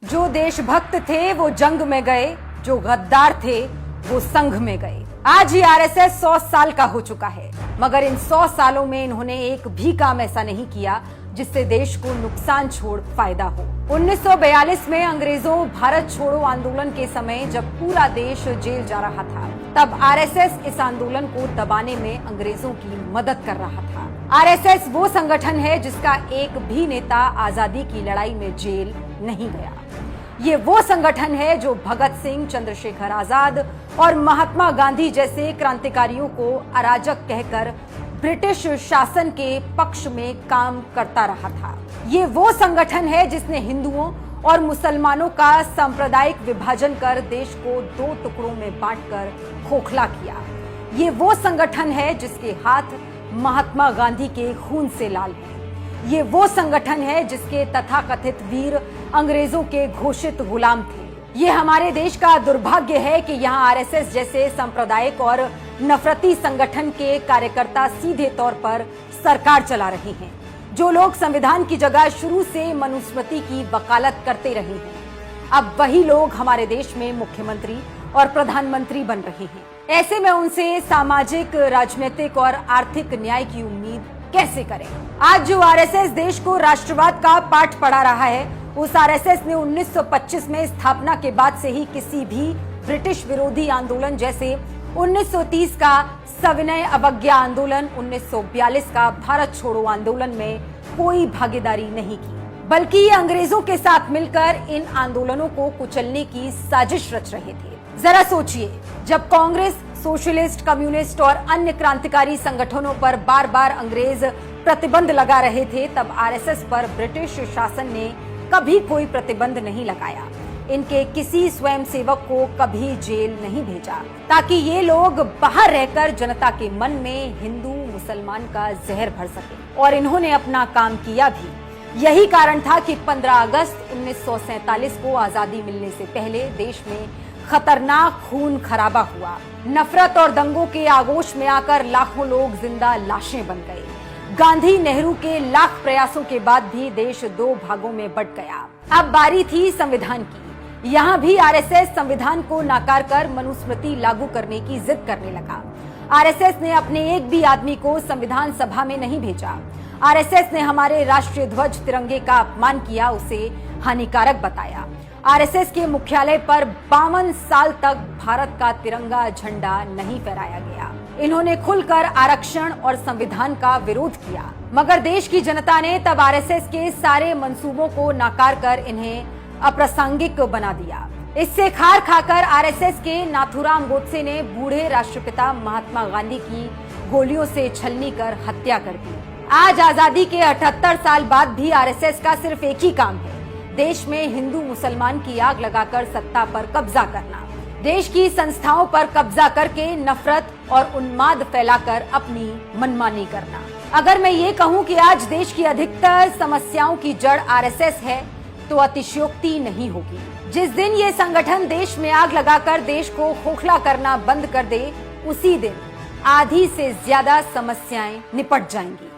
जो देशभक्त थे वो जंग में गए, जो गद्दार थे वो संघ में गए। आज ही आरएसएस 100 साल का हो चुका है, मगर इन 100 सालों में इन्होंने एक भी काम ऐसा नहीं किया जिससे देश को नुकसान छोड़ फायदा हो। 1942 में अंग्रेजों भारत छोड़ो आंदोलन के समय जब पूरा देश जेल जा रहा था, तब आरएसएस इस आंदोलन को दबाने में अंग्रेजों की मदद कर रहा था। आरएसएस वो संगठन है जिसका एक भी नेता आजादी की लड़ाई में जेल नहीं गया। ये वो संगठन है जो भगत सिंह, चंद्रशेखर आजाद और महात्मा गांधी जैसे क्रांतिकारियों को अराजक कहकर ब्रिटिश शासन के पक्ष में काम करता रहा था। ये वो संगठन है जिसने हिंदुओं और मुसलमानों का सांप्रदायिक विभाजन कर देश को 2 टुकड़ों में बांटकर खोखला किया। ये वो संगठन है जिसके हाथ महात्मा गांधी के खून से लाल हैं। ये वो संगठन है जिसके तथाकथित वीर अंग्रेजों के घोषित गुलाम थे। ये हमारे देश का दुर्भाग्य है कि यहाँ आरएसएस जैसे सांप्रदायिक और नफरती संगठन के कार्यकर्ता सीधे तौर पर सरकार चला रहे हैं। जो लोग संविधान की जगह शुरू से मनुस्मृति की वकालत करते रहे हैं, अब वही लोग हमारे देश में मुख्यमंत्री और प्रधानमंत्री बन रहे हैं। ऐसे में उनसे सामाजिक, राजनीतिक और आर्थिक न्याय की उम्मीद कैसे करें? आज जो आरएसएस देश को राष्ट्रवाद का पाठ पढ़ा रहा है, उस आरएसएस ने 1925 में स्थापना के बाद से ही किसी भी ब्रिटिश विरोधी आंदोलन जैसे 1930 का सविनय अवज्ञा आंदोलन, 1942 का भारत छोड़ो आंदोलन में कोई भागीदारी नहीं की, बल्कि ये अंग्रेजों के साथ मिलकर इन आंदोलनों को कुचलने की साजिश रच रहे थे। जरा सोचिए, जब कांग्रेस, सोशलिस्ट, कम्युनिस्ट और अन्य क्रांतिकारी संगठनों पर बार बार अंग्रेज प्रतिबंध लगा रहे थे, तब आरएसएस पर ब्रिटिश शासन ने कभी कोई प्रतिबंध नहीं लगाया। इनके किसी स्वयंसेवक को कभी जेल नहीं भेजा, ताकि ये लोग बाहर रहकर जनता के मन में हिंदू मुसलमान का जहर भर सके, और इन्होंने अपना काम किया भी। यही कारण था कि 15 अगस्त 1947 को आजादी मिलने से पहले देश में खतरनाक खून खराबा हुआ। नफरत और दंगों के आगोश में आकर लाखों लोग जिंदा लाशें बन गए। गांधी, नेहरू के लाख प्रयासों के बाद भी देश 2 भागों में बंट गया। अब बारी थी संविधान की। यहाँ भी आरएसएस संविधान को नकार कर मनुस्मृति लागू करने की जिद करने लगा। आरएसएस ने अपने एक भी आदमी को संविधान सभा में नहीं भेजा। आरएसएस ने हमारे राष्ट्रीय ध्वज तिरंगे का अपमान किया, उसे हानिकारक बताया। आरएसएस के मुख्यालय पर 52 साल तक भारत का तिरंगा झंडा नहीं फहराया गया। इन्होंने खुलकर आरक्षण और संविधान का विरोध किया, मगर देश की जनता ने तब आरएसएस के सारे मंसूबों को नकार कर इन्हें अप्रासंगिक बना दिया। इससे खार खाकर आरएसएस के नाथूराम गोडसे ने बूढ़े राष्ट्रपिता महात्मा गांधी की गोलियों से छलनी कर हत्या कर दी। आज आजादी के 78 साल बाद भी आरएसएस का सिर्फ एक ही काम है, देश में हिंदू मुसलमान की आग लगाकर सत्ता पर कब्जा करना, देश की संस्थाओं पर कब्जा करके नफरत और उन्माद फैलाकर अपनी मनमानी करना। अगर मैं ये कहूँ कि आज देश की अधिकतर समस्याओं की जड़ आरएसएस है, तो अतिशयोक्ति नहीं होगी। जिस दिन ये संगठन देश में आग लगाकर देश को खोखला करना बंद कर दे, उसी दिन आधी से ज्यादा समस्याएं निपट जाएंगी।